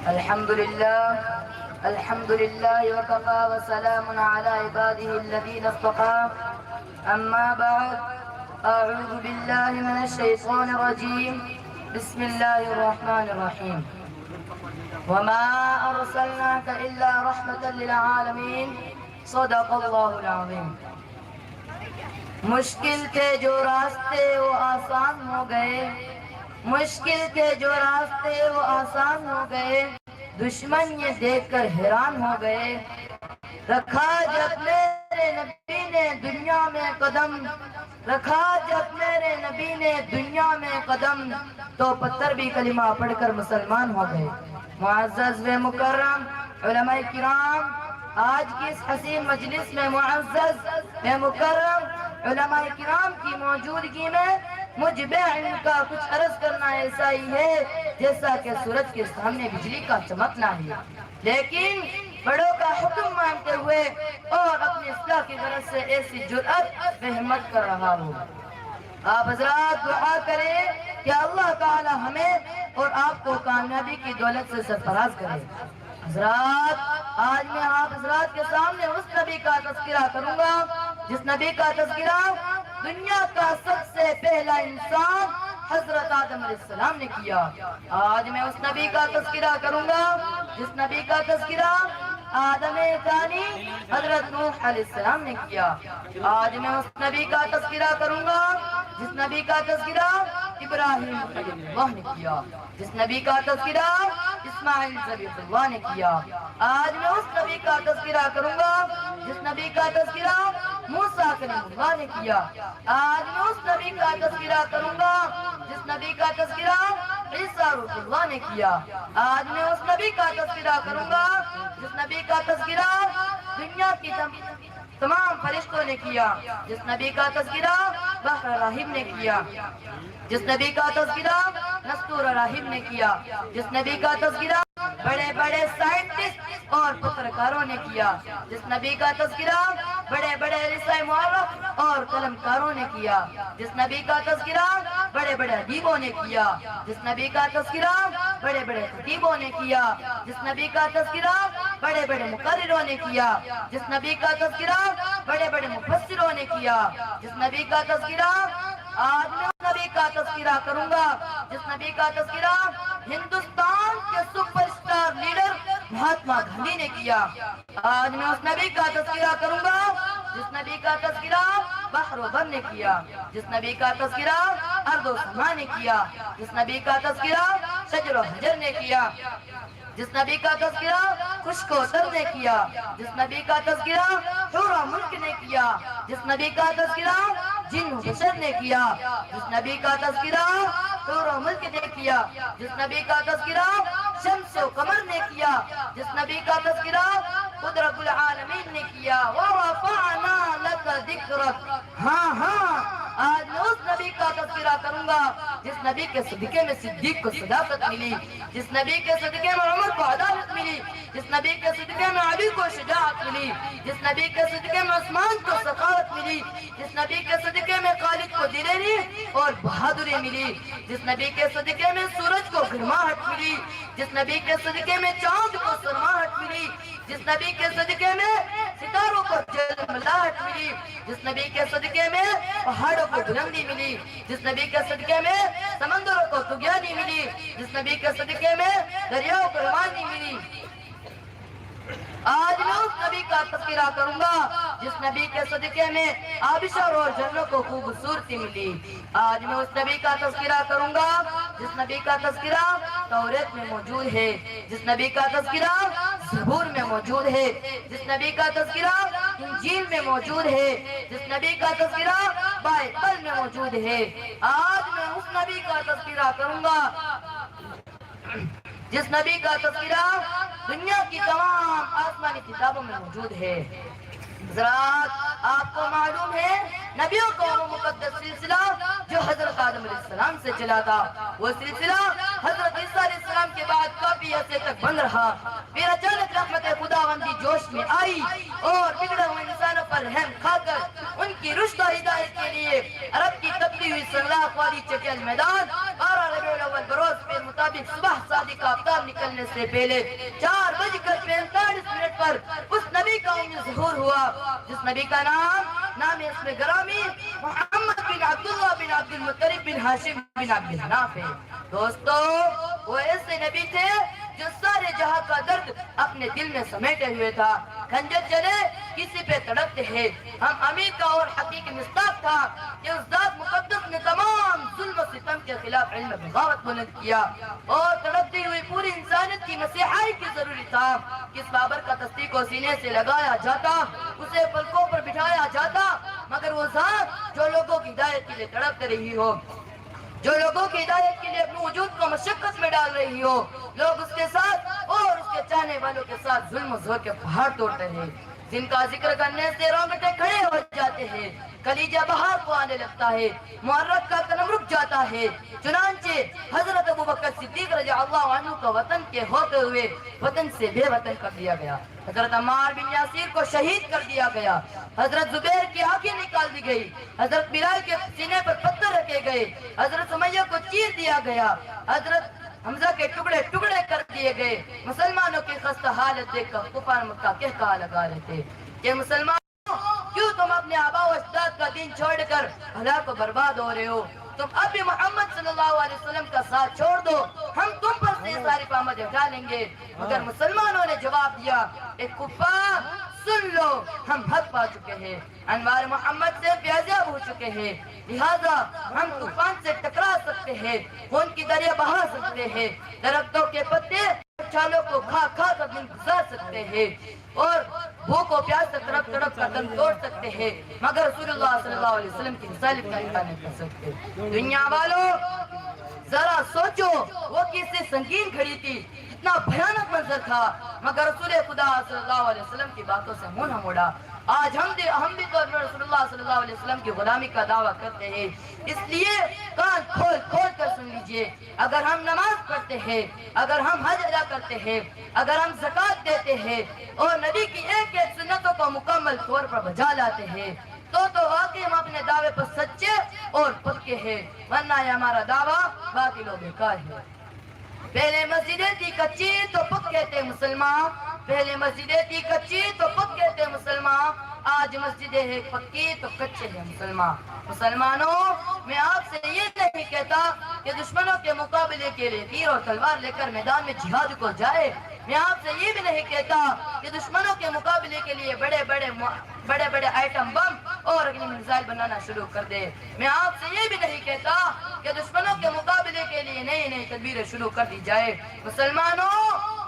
الحمد لله الحمد لله وكفى وسلام على عباده الذين اصطفى. أما بعد، أعوذ بالله من الشيطان الرجيم. بسم الله الرحمن الرحيم. وما أرسلناك إلا رحمة للعالمين. صدق الله العظيم. مشکل تھے جو راستے وہ آسان ہو گئے، مشکل تھے جو راستے وہ آسان ہو گئے، دشمن یہ دیکھ کر حیران ہو گئے. رکھا جب میرے نبی نے دنیا میں قدم، رکھا جب میرے نبی نے دنیا میں قدم، تو پتھر بھی کلمہ پڑھ کر مسلمان ہو گئے. معزز و مکرم علماء کرام، آج کی اس حسین مجلس میں معزز و مکرم علماء کرام کی موجودگی میں مجھ بے علم کا کچھ عرض کرنا ایسا ہی ہے جیسا کہ سورج کے سامنے بجلی کا چمکنا ہے، لیکن بڑوں کا حکم مانتے ہوئے اور اپنی اصلاح کی غرض سے ایسی جرأت و ہمت کر رہا ہوں. آپ حضرات دعا کریں کہ اللہ تعالی ہمیں اور آپ کو کامیابی کی دولت سے سرفراز کرے. حضرات، آج میں آپ حضرات کے سامنے اس نبی کا تذکرہ کروں گا جس نبی کا تذکرہ دنیا کا سب سے پہلا انسان حضرت آدم علیہ السلام نے کیا. آج میں اس نبی کا تذکرہ کروں گا جس نبی کا تذکرہ آدم ثانی حضرت نوح علیہ السلام نے کیا. آج میں اس نبی کا تذکرہ کروں گا جس نبی کا تذکرہ ابراہیم خلیل اللہ نے کیا، جس نبی کا تذکرہ اسماعیل ذبیح اللہ نے کیا. آج میں اس نبی کا تذکرہ کروں گا جس نبی کا تذکرہ موسیٰ کلیم اللہ نے کیا. آج میں اس نبی کا تذکرہ کروں گا جس نبی کا تذکرہ عیسیٰ روح اللہ نے کیا. آج میں اس نبی کا تذکرہ کروں گا جس نبی کا تذکرہ دنیا کی تمام فرشتوں نے کیا، جس نبی کا تذکرہ بحر راہب نے کیا، جس نبی کا تذکرہ نستور راہب نے کیا، جس نبی کا تذکرہ بڑے بڑے سائنٹسٹ اور پترکاروں نے کیا، جس نبی کا تذکرہ بڑے بڑے رسائے مورخ اور قلمکاروں نے کیا، جس نبی کا تذکرہ بڑے بڑے ادیبوں نے کیا، جس نبی کا تذکرہ بڑے بڑے خطیبوں نے کیا، جس نبی کا تذکرہ بڑے بڑے مقرروں نے کیا، جس نبی کا تذکرہ بڑے بڑے مفسروں نے کیا، جس نبی کا تذکرہ آج میں اس نبی کا تذکرہ کروں گا جس نبی کا تذکرہ ہندوستان کے super star leader Mahatma Gandhi نے کیا. آج میں اس نبی کا تذکرہ کروں گا جس نبی کا تذکرہ بحر و بر نے کیا، جس نبی کا تذکرہ ارض و سما نے کیا، جس نبی کا تذکرہ شجر و حجر نے کیا، جس نبی کا تذکرہ خشک و تر نے کیا، جس نبی کا تذکرہ حور و ملک نے کیا، جس نبی کا تذکرہ جن و بشر نے کیا، جس نبی کا تذکرہ حور و ملک نے کیا، جس نبی کا تذکرہ شمس و قمر نے کیا، جس نبی کا تذکرہ خود رب العالمین نے کیا. وَرَفَعْنَا لَكَ ذِكْرَكَ. ہاں آج میں اس نبی کا تذکرہ کروں گا جس نبی کے صدقے میں صدیق کو صداقت ملی، جس نبی کے صدقے میں عمر کو عدالت ملی، جس نبی کے صدقے میں علی کو شجاعت ملی، جس نبی کے صدقے میں عثمان کو سخاوت ملی، جس نبی کے صدقے میں خالد کو دلیری اور بہادری ملی، جس نبی کے صدقے میں سورج کو گرماہٹ ملی، جس نبی کے صدقے میں چاند کو سرماہٹ ملی، جس نبی کے صدقے میں ستاروں کو جلملاہٹ ملی، جس نبی کے صدقے میں پہاڑوں کو بلندی ملی، جس نبی کے صدقے میں سمندروں کو طغیانی ملی، جس نبی کے صدقے میں دریاؤں کو روانی ملی. آج میں اس نبی کا تذکرہ کروں گا جس نبی کے صدقے میں آبشار اور جنوں کو خوبصورتی ملی. آج میں اس نبی کا تذکرہ کروں گا جس نبی کا تذکرہ توریت میں موجود ہے، جس نبی کا تذکرہ زبور میں موجود ہے، جس نبی کا تذکرہ انجیل میں موجود ہے، جس نبی کا تذکرہ بائبل میں موجود ہے. آج میں اس نبی کا تذکرہ کروں گا جس نبی کا تذکرہ دنیا کی تمام آسمانی کتابوں میں موجود ہے. حضرات، آپ کو معلوم ہے نبیوں کا وہ مقدس سلسلہ جو حضرت آدم علیہ السلام سے چلا تھا، وہ سلسلہ حضرت عیسیٰ علیہ السلام کے بعد کافی عرصے تک بند رہا. پھر اچانک رحمت خداوندی جوش میں آئی اور بگڑے ہوئے انسانوں پر رحم کھا کر ان کی رشد و ہدایت کے لیے عرب کی تبتی ہوئی سنگلاخ والی چکیل میدان 12 ربیع الاول بروز کے مطابق صبح صادق آفتاب نکلنے کرنے سے پہلے 4:45 پر اس نبی کا ظہور ہوا جس نبی کا نام اسم گرامی محمد بن عبداللہ بن عبد المطلب بن ہاشم بن عبد مناف ہے۔ دوستو وہ ایسے نبی تھے جو سارے جہاں کا درد اپنے دل میں سمیٹے ہوئے تھا۔ خنجر چلے کسی پہ تڑپتے ہیں۔ ہم امیر کا اور حقیقی مصداق تھا کہ اس ذات مقدس نے تمام ظلم و ستم کے خلاف علم بغاوت بلند کیا اور تڑپتی ہوئی پوری انسانیت کی مسیحائی کی ضروری تھا کہ اس بابر کا تصدیق کو سینے سے لگایا جاتا، اسے پلکوں پر بٹھایا جاتا، مگر وہ ذات جو لوگوں کی ہدایت کے لیے تڑپ رہی ہو، جو لوگوں کی ہدایت کے لیے اپنے وجود کو مشقت میں ڈال رہی ہو، لوگ اس کے ساتھ اور اس کے چاہنے والوں کے ساتھ ظلم و زور کے پہاڑ توڑتے ہیں، جن کا ذکر کرنے سے رونگٹے کھڑے ہو جاتے ہیں، کلیجہ بہار کو آنے لگتا ہے، محرک کا قلم رک جاتا ہے۔ چنانچہ حضرت ابوبکر صدیق رضی اللہ عنہ کو وطن کے ہوتے ہوئے وطن سے بے وطن کر دیا گیا، حضرت عمار بن یاسر کو شہید کر دیا گیا، حضرت زبیر کی آنکھیں نکال دی گئی، حضرت بلال کے سینے پر پتھر رکھے گئے، حضرت سمیہ کو چیر دیا گیا، حضرت حمزہ کے ٹکڑے ٹکڑے کر دیے گئے۔ مسلمانوں کی خستہ حالت دیکھ کر کفار مکہ کہا لگا رہے تھے کہ مسلمانوں کیوں تم اپنے آباء و اجداد کا دین چھوڑ کر ہلاک و برباد ہو رہے ہو؟ تم اب بھی محمد صلی اللہ علیہ وسلم کا ساتھ چھوڑ دو، ہم تم پر سے ساری پامد اٹھا لیں گے۔ مگر مسلمانوں نے جواب دیا، اے کفار سن لو، ہم حق پا چکے ہیں، انوار محمد سے فیاضیاب ہو چکے ہیں، لہذا ہم طوفان سے ٹکرا سکتے ہیں، خون کی دریا بہا سکتے ہیں، درختوں کے پتے چھالوں کو کھا کھا کر دن گزار سکتے ہیں، اور بھوک و پیاس سے تڑپ تڑپ کر دم توڑ سکتے ہیں، مگر رسول اللہ صلی اللہ علیہ وسلم کی رسالت کا انکار نہیں کر سکتے۔ دنیا والوں ذرا سوچو وہ کیسے سنگین کھڑی تھی، کتنا بھیانک منظر تھا، مگر رسول خدا صلی اللہ علیہ وسلم کی باتوں سے منہ نہ موڑا۔ آج ہم بھی تو رسول اللہ صلی اللہ علیہ وسلم کی غلامی کا دعویٰ کرتے ہیں، اس لیے کان کھول کھول کر سن لیجئے، اگر ہم نماز پڑھتے ہیں، اگر ہم حج ادا کرتے ہیں، اگر ہم زکوٰۃ دیتے ہیں اور نبی کی ایک ایک سنتوں کو مکمل طور پر بجا لاتے ہیں تو واقعی ہم اپنے دعوے پر سچے اور پکے ہیں، ورنہ یہ ہمارا دعویٰ باطل و بیکار ہے۔ پہلے مسجدیں تھی کچی تو پکے تھے مسلمان، پہلے مسجدیں تھی کچی تو پکے تھے مسلمان، آج مسجدیں ہیں پکی تو کچے ہیں مسلمان۔ مسلمانوں میں آپ سے یہ نہیں کہتا کہ دشمنوں کے مقابلے کے لیے تیر اور تلوار لے کر میدان میں جہاد کو جائے، میں آپ سے یہ بھی نہیں کہتا کہ دشمنوں کے مقابلے کے لیے بڑے بڑے آئٹم بم اور اگنی میزائل بنانا شروع کر دے، میں آپ سے یہ بھی نہیں کہتا کہ دشمنوں کے مقابلے کے لیے نئی نئی تدبیریں شروع کر دی جائے۔ مسلمانوں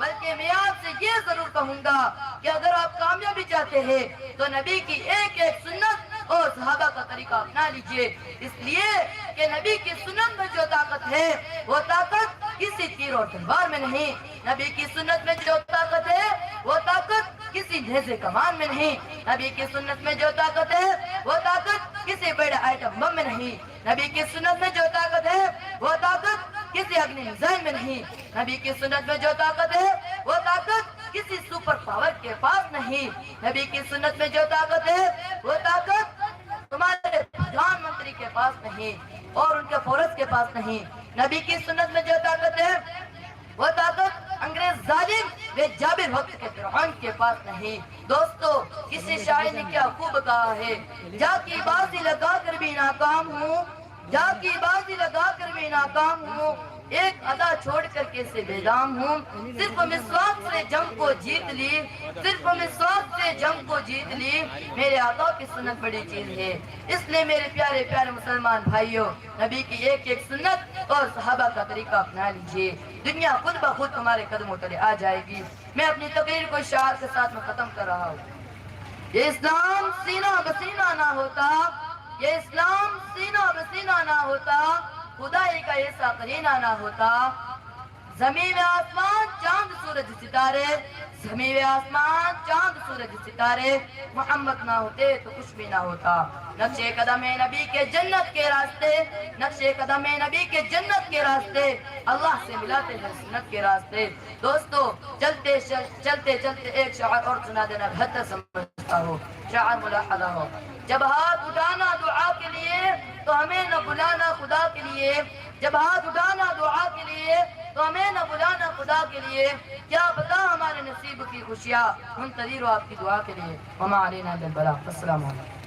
بلکہ میں آپ سے یہ ضرور کہوں گا کہ اگر آپ کامیابی چاہتے ہیں تو نبی کی ایک ایک سنت اور صحابہ کا طریقہ اپنا لیجئے، اس لیے کہ نبی کی سنت میں جو طاقت ہے وہ طاقت کسی تیر اور تلوار میں نہیں، نبی کی سنت میں جو طاقت ہے وہ طاقت کسی نیزے کمان میں نہیں، نبی کی سنت میں جو طاقت ہے وہ طاقت کسی بڑے آئٹم بم میں نہیں، نبی کی سنت میں جو طاقت ہے وہ طاقت کسی اگنی میزائل میں نہیں، نبی کی سنت میں جو طاقت ہے وہ طاقت کسی سپر پاور کے پاس نہیں، نبی کی سنت میں جو طاقت ہے وہ طاقت تمہارے پردھان منتری کے پاس نہیں اور ان کے فورس کے پاس نہیں، نبی کی سنت میں جو طاقت ہے وہ طاقت انگریز ظالم بے جابر وقت کے فرعون کے پاس نہیں۔ دوستو کسی شاعر نے کیا خوب کہا ہے، جا کی بازی لگا کر بھی ناکام ہوں، جا کی بازی لگا کر بھی ناکام ہوں، ایک ادا چھوڑ کر کیسے بے دام ہوں، صرف مسواک سے جنگ کو جیت لی، صرف مسواک سے جنگ کو جیت لی، میرے آقا کی سنت بڑی چیز ہے۔ اس لیے میرے پیارے پیارے مسلمان بھائیوں، نبی کی ایک ایک سنت اور صحابہ کا طریقہ اپنا لیجئے، دنیا خود بخود تمہارے قدموں تلے آ جائے گی۔ میں اپنی تقریر کو شعار کے ساتھ میں ختم کر رہا ہوں۔ یہ اسلام سینہ بسینہ نہ ہوتا، یہ اسلام سینہ بسینہ نہ ہوتا، خدائی کا ایسا قرینہ نہ ہوتا، زمین آسمان چاند سورج ستارے، زمین آسمان چاند سورج ستارے، محمد نہ ہوتے تو کچھ بھی نہ ہوتا۔ نقش قدم نبی کے جنت کے راستے، نقش قدم نبی کے جنت کے راستے، اللہ سے ملاتے ہیں سنت کے راستے۔ دوستو چلتے چلتے ایک شعر اور سنا دینا بہتر سمجھتا ہو، شعر ملاحظہ ہو، جب ہاتھ اٹھانا دعا کے لیے تو ہمیں نہ بلانا خدا کے لیے، جب ہاتھ اٹھانا دعا کے لیے تو ہمیں نہ بلانا خدا کے لیے، کیا پتا ہمارے نصیب کی خوشیاں منتظر ہو آپ کی دعا کے لیے۔ وما علینا الا البلاغ۔ السلام علیکم۔